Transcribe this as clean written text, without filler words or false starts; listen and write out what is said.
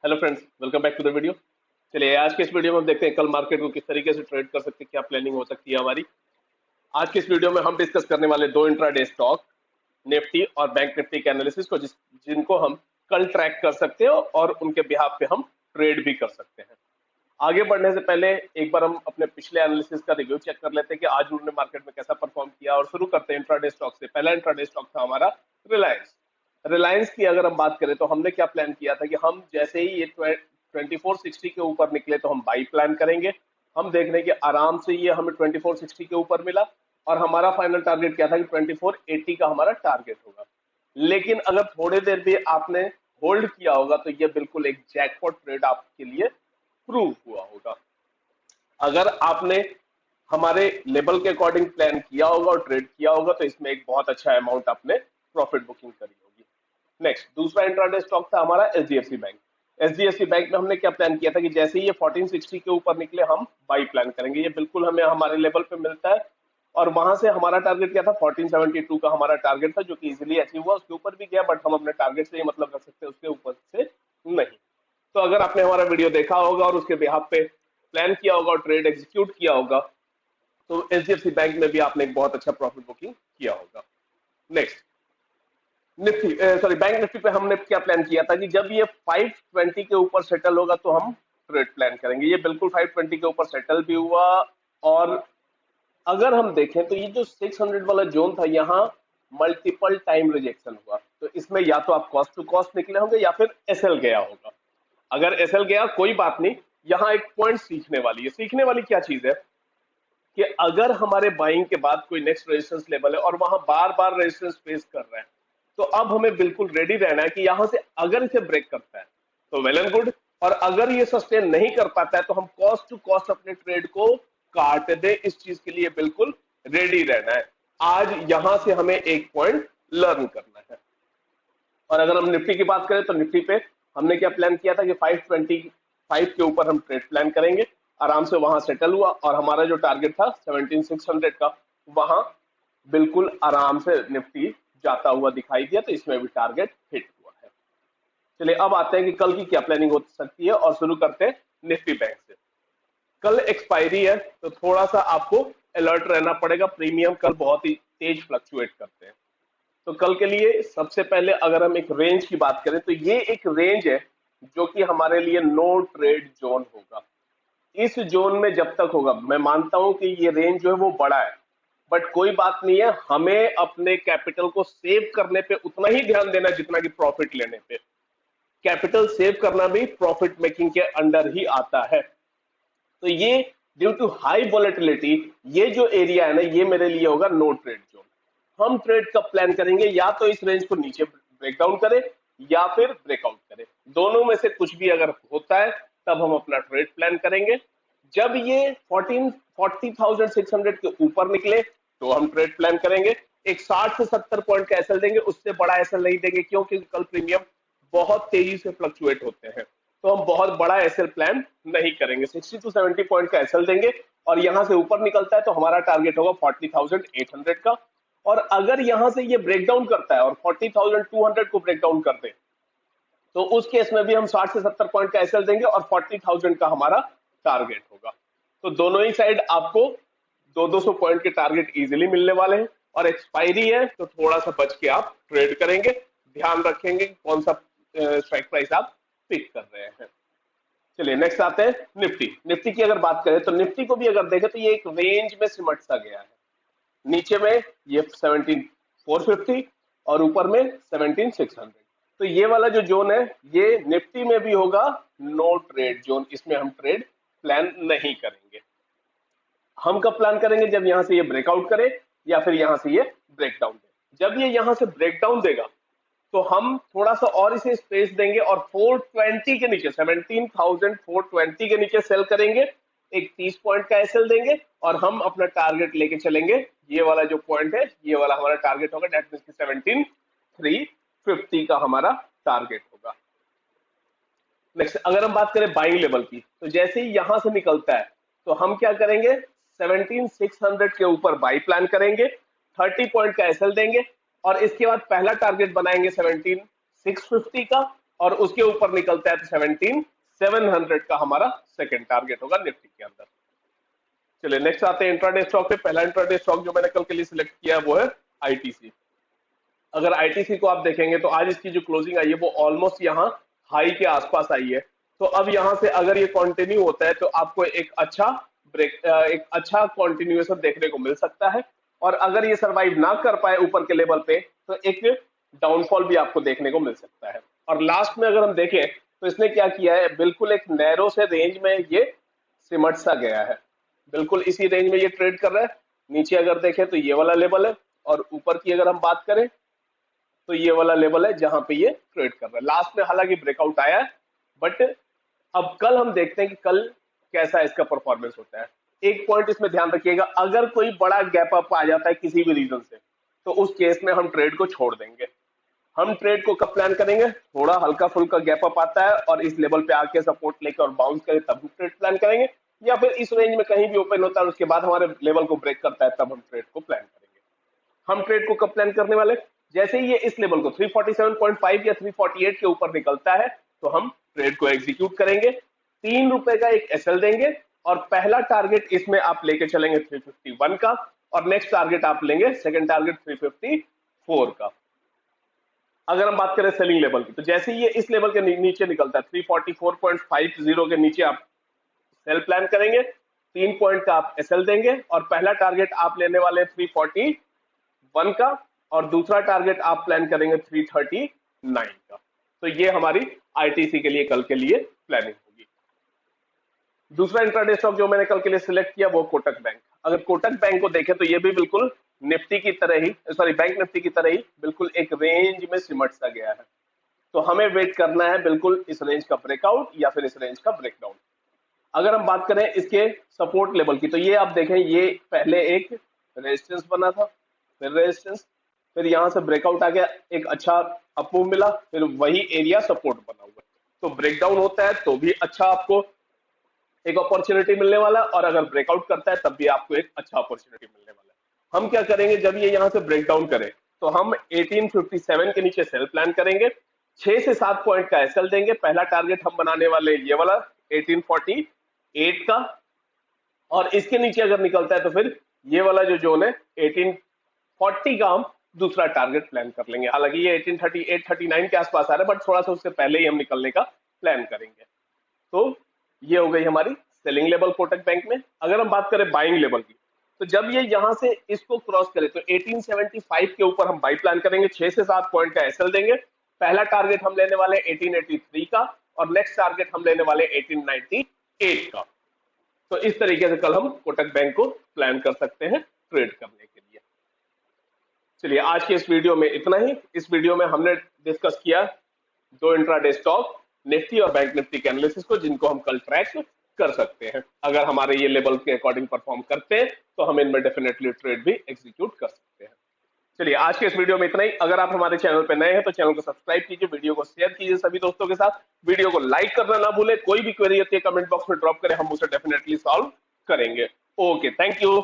Hello friends, welcome back to the video. चलिए आज के इस वीडियो में हम देखते हैं कल मार्केट को किस तरीके से ट्रेड कर सकते हैं, क्या प्लानिंग हो सकती है हमारी। आज के इस वीडियो में हम डिस्कस करने वाले दो इंट्राडे स्टॉक, निफ्टी और बैंक निफ्टी के एनालिसिस को जिनको हम कल ट्रैक कर सकते हैं और उनके बिहाफ पे हम ट्रेड भी कर सकते हैं। आगे बढ़ने से पहले एक बार हम अपने पिछले एनालिसिस का रिव्यू चेक कर लेते हैं कि आज उन्होंने मार्केट में कैसा परफॉर्म किया और शुरू करते हैं इंट्राडे स्टॉक से। पहला इंट्राडे स्टॉक था हमारा रिलायंस। रिलायंस की अगर हम बात करें तो हमने क्या प्लान किया था कि हम जैसे ही ये 2460 के ऊपर निकले तो हम बाई प्लान करेंगे। हम देख रहे हैं कि आराम से ये हमें 2460 के ऊपर मिला और हमारा फाइनल टारगेट क्या था कि 2480 का हमारा टारगेट होगा। लेकिन अगर थोड़ी देर भी आपने होल्ड किया होगा तो ये बिल्कुल एक जैकपॉट ट्रेड आपके लिए प्रूव हुआ होगा। अगर आपने हमारे लेवल के अकॉर्डिंग प्लान किया होगा और ट्रेड किया होगा तो इसमें एक बहुत अच्छा अमाउंट आपने प्रॉफिट बुकिंग करी होगी। नेक्स्ट दूसरा इंट्राडे स्टॉक था हमारा एचडीएफसी बैंक। एचडीएफसी बैंक में हमने क्या प्लान किया था कि जैसे ही ये 1460 के ऊपर निकले हम बाई प्लान करेंगे। ये बिल्कुल हमें हमारे लेवल पे मिलता है और वहां से हमारा टारगेट क्या था, 1472 का हमारा टारगेट था जो कि इजीली अचीव हुआ। उसके ऊपर भी गया बट हम अपने टारगेट से ये मतलब रख सकते हैं, उसके ऊपर से नहीं। तो अगर आपने हमारा वीडियो देखा होगा और उसके बिहाफ पे प्लान किया होगा और ट्रेड एग्जीक्यूट किया होगा तो एचडीएफसी बैंक में भी आपने एक बहुत अच्छा प्रॉफिट बुकिंग किया होगा। Next Nifty, sorry bank Nifty पे हमने क्या प्लान किया था कि जब ये 520 के ऊपर सेटल होगा तो हम ट्रेड प्लान करेंगे। ये बिल्कुल 520 के ऊपर सेटल भी हुआ और अगर हम देखें तो ये जो 600 वाला जोन था यहाँ मल्टीपल टाइम रिजेक्शन हुआ। तो इसमें या तो आप कॉस्ट टू कॉस्ट निकले होंगे या फिर एसएल गया होगा। अगर एसएल गया कोई बात नहीं, यहाँ एक पॉइंट सीखने वाली है। सीखने वाली क्या चीज है कि अगर हमारे बाइंग के बाद कोई नेक्स्ट रेजिस्टेंस लेवल है और वहां बार बार रेजिस्टेंस फेस कर रहा है तो अब हमें बिल्कुल रेडी रहना है कि यहां से अगर इसे ब्रेक करता है तो वेल एंड गुड, और अगर ये सस्टेन नहीं कर पाता है तो हम कॉस्ट टू कॉस्ट अपने ट्रेड को काट दे। इस चीज के लिए बिल्कुल रेडी रहना है। आज यहां से हमें एक पॉइंट लर्न करना है। और अगर हम निफ्टी की बात करें तो निफ्टी पे हमने क्या प्लान किया था कि 525 के ऊपर हम ट्रेड प्लान करेंगे। आराम से वहां सेटल हुआ और हमारा जो टारगेट था 17600 का, वहां बिल्कुल आराम से निफ्टी जाता हुआ दिखाई दिया। तो इसमें भी टारगेट हिट हुआ है। चलिए अब आते हैं कि कल की क्या प्लानिंग हो सकती है और शुरू करते हैं निफ्टी बैंक से। कल एक्सपायरी है तो थोड़ा सा आपको अलर्ट रहना पड़ेगा। प्रीमियम कल बहुत ही तेज फ्लक्चुएट करते हैं। तो कल के लिए सबसे पहले अगर हम एक रेंज की बात करें तो ये एक रेंज है जो कि हमारे लिए नो ट्रेड जोन होगा। इस जोन में जब तक होगा, मैं मानता हूं कि ये रेंज जो है वो बड़ा है बट कोई बात नहीं है, हमें अपने कैपिटल को सेव करने पे उतना ही ध्यान देना जितना कि प्रॉफिट लेने पे। कैपिटल सेव करना भी प्रॉफिट मेकिंग के अंडर ही आता है। तो ये ड्यू टू हाई वॉलेटिलिटी ये जो एरिया है ना, ये मेरे लिए होगा नो ट्रेड जोन। हम ट्रेड कब प्लान करेंगे, या तो इस रेंज को नीचे ब्रेक डाउन करें या फिर ब्रेकआउट करें। दोनों में से कुछ भी अगर होता है तब हम अपना ट्रेड प्लान करेंगे। जब ये 40,600 के ऊपर निकले तो हम ट्रेड प्लान करेंगे। एक 60 से 70 पॉइंट का एसएल देंगे, उससे बड़ा एसएल नहीं देंगे क्योंकि कल प्रीमियम बहुत तेजी से फ्लक्चुएट होते हैं। तो हम बहुत बड़ा एसएल प्लान नहीं करेंगे। 60 टू 70 पॉइंट का एसएल देंगे और यहां से ऊपर निकलता है तो हमारा टारगेट होगा 40,800 का। और अगर यहां से ये ब्रेक डाउन करता है और 40,200 को ब्रेक डाउन कर दे तो उस केस में भी हम 60 से 70 पॉइंट का एसएल देंगे और 40,000 का हमारा टारगेट होगा। तो दोनों ही साइड आपको 200 पॉइंट के टारगेट इजीली मिलने वाले हैं। और एक्सपायरी है तो थोड़ा सा बच के आप ट्रेड करेंगे, ध्यान रखेंगे कौन सा स्ट्राइक प्राइस आप पिक कर रहे हैं। चलिए नेक्स्ट आते हैं निफ्टी। निफ्टी की अगर बात करें तो निफ्टी को भी अगर देखें तो ये एक रेंज में सिमट सा गया है। नीचे में ये 17,450 और ऊपर में 17,600। तो ये वाला जो जोन है ये निफ्टी में भी होगा नो ट्रेड जोन। इसमें हम ट्रेड प्लान नहीं करेंगे। हम कब प्लान करेंगे, जब यहां से ये ब्रेकआउट करे या फिर यहां से ये ब्रेकडाउन दे। जब ये यहां से ब्रेकडाउन देगा तो हम थोड़ा सा और इसे स्पेस देंगे और 420 के नीचे 17,420 के नीचे सेल करेंगे। एक 30 पॉइंट का एसएल देंगे और हम अपना टारगेट लेके चलेंगे। ये वाला जो पॉइंट है ये वाला हमारा टारगेट होगा, डेट मींस 17,350 का हमारा टारगेट होगा। नेक्स्ट अगर हम बात करें बाइंग लेवल की तो जैसे ही यहां से निकलता है तो हम क्या करेंगे, 17,600 के ऊपर बाई प्लान करेंगे, 30 पॉइंट का एसएल देंगे और इसके बाद पहला टारगेट बनाएंगे 17,650 का और उसके ऊपर निकलता है तो 17,700 का हमारा सेकंड टारगेट होगा निफ्टी के अंदर। चलिए नेक्स्ट आते हैं इंट्राडे स्टॉक पे। पहला इंट्राडे स्टॉक जो मैंने कल के लिए सिलेक्ट किया वो है आईटीसी। अगर आईटीसी को आप देखेंगे तो आज इसकी जो क्लोजिंग आई है वो ऑलमोस्ट यहाँ हाई के आसपास आई है। तो अब यहाँ से अगर ये कंटिन्यू होता है तो आपको एक अच्छा एक अच्छा कंटिन्यूएशन देखने को मिल सकता है, और अगर ये सरवाइव ना कर पाए ऊपर के लेवल पे तो एक डाउनफॉल भी आपको देखने को मिल सकता है। और लास्ट में अगर हम देखें तो इसने क्या किया है, बिल्कुल एक नैरो से रेंज में ये सिमट सा गया है, बिल्कुल इसी रेंज में ये ट्रेड कर रहा है। नीचे अगर देखें तो ये वाला लेवल है, और ऊपर की अगर हम बात करें तो ये वाला लेवल है जहां पे ये ट्रेड कर रहा है। लास्ट में हालांकि ब्रेकआउट आया है, बट अब कल हम देखते हैं कि कल कैसा इसका परफॉर्मेंस होता है। एक पॉइंट इसमें ध्यान रखिएगा, अगर कोई बड़ा गैप अप आ जाता है किसी भी रीजन से तो उस केस में हम ट्रेड को छोड़ देंगे। हम ट्रेड को कब प्लान करेंगे, थोड़ा हल्का फुल्का गैप अप आता है और इस लेवल पे आके सपोर्ट लेकर और बाउंस करे तब हम ट्रेड प्लान करेंगे, या फिर इस रेंज में कहीं भी ओपन होता है उसके बाद हमारे लेवल को ब्रेक करता है तब हम ट्रेड को प्लान करेंगे। हम ट्रेड को कब प्लान करने वाले, जैसे ही ये इस लेवल को 347.5 या 348 के ऊपर निकलता है तो हम ट्रेड को एग्जीक्यूट करेंगे। ₹3 का एक एसएल देंगे और पहला टारगेट इसमें आप लेके चलेंगे 351 का, और नेक्स्ट टारगेट आप लेंगे सेकंड टारगेट 354 का। अगर हम बात करें सेलिंग लेवल की तो जैसे ही ये इस लेवल के नीचे निकलता है 344.50 के नीचे आप सेल प्लान करेंगे, 3 पॉइंट का आप एसएल देंगे और पहला टारगेट आप लेने वाले 341 का और दूसरा टारगेट आप प्लान करेंगे 339 का। तो ये हमारी आईटीसी के लिए कल के लिए प्लानिंग होगी। दूसरा इंट्राडे स्टॉक जो मैंने कल के लिए सिलेक्ट किया वो कोटक बैंक। अगर कोटक बैंक को देखें तो ये भी बिल्कुल निफ्टी की तरह ही, सॉरी बैंक निफ्टी की तरह ही बिल्कुल एक रेंज में सिमट सा गया है। तो हमें वेट करना है बिल्कुल इस रेंज का ब्रेकआउट या फिर इस रेंज का ब्रेकडाउन। अगर हम बात करें इसके सपोर्ट लेवल की तो ये आप देखें, ये पहले एक रेजिस्टेंस बना था, फिर रेजिस्टेंस, फिर यहां से ब्रेकआउट आ गया, एक अच्छा अपमूव मिला, फिर वही एरिया सपोर्ट बना हुआ है। तो ब्रेकडाउन होता है तो भी अच्छा आपको एक अपॉर्चुनिटी मिलने वाला है, और अगर ब्रेकआउट करता है तब भी आपको एक अच्छा अपॉर्चुनिटी मिलने वाला है। हम क्या करेंगे, जब ये यहाँ से ब्रेकडाउन करे तो हम 1857 के नीचे सेल प्लान करेंगे, 6 से 7 पॉइंट का एसएल देंगे। पहला टारगेट हम बनाने वाले ये वाला 1848 का, और इसके नीचे अगर निकलता है तो फिर ये वाला जो जोन है 1840 का हम दूसरा टारगेट प्लान कर लेंगे। हालांकि ये 1838-39 के आसपास आ रहा है, बट थोड़ा सा उससे पहले ही हम निकलने का प्लान करेंगे। तो ये हो गई हमारी सेलिंग लेवल कोटक बैंक में। अगर हम बात करें बाइंग लेवल की तो जब ये यहां से इसको क्रॉस करे तो 1875 के ऊपर हम बाई प्लान करेंगे, 6 से 7 पॉइंट का एसएल देंगे। पहला टारगेट हम लेने वाले 1883 का और नेक्स्ट टारगेट हम लेने वाले 1898 का। तो इस तरीके से कल हम कोटक बैंक को प्लान कर सकते हैं ट्रेड करने के लिए। चलिए आज के इस वीडियो में इतना ही। इस वीडियो में हमने डिस्कस किया 2 इंट्राडे स्टॉक, निफ्टी और बैंक निफ्टी के एनालिसिस को, जिनको हम कल ट्रैक कर सकते हैं। अगर हमारे ये लेवल के अकॉर्डिंग परफॉर्म करते हैं तो हम इनमें डेफिनेटली ट्रेड भी एग्जीक्यूट कर सकते हैं। चलिए आज के इस वीडियो में इतना ही। अगर आप हमारे चैनल पे नए हैं तो चैनल को सब्सक्राइब कीजिए, वीडियो को शेयर कीजिए सभी दोस्तों के साथ, वीडियो को लाइक करना ना भूले। कोई भी क्वेरी होती है कमेंट बॉक्स में ड्रॉप करें, हम उसे डेफिनेटली सॉल्व करेंगे। Okay, thank you.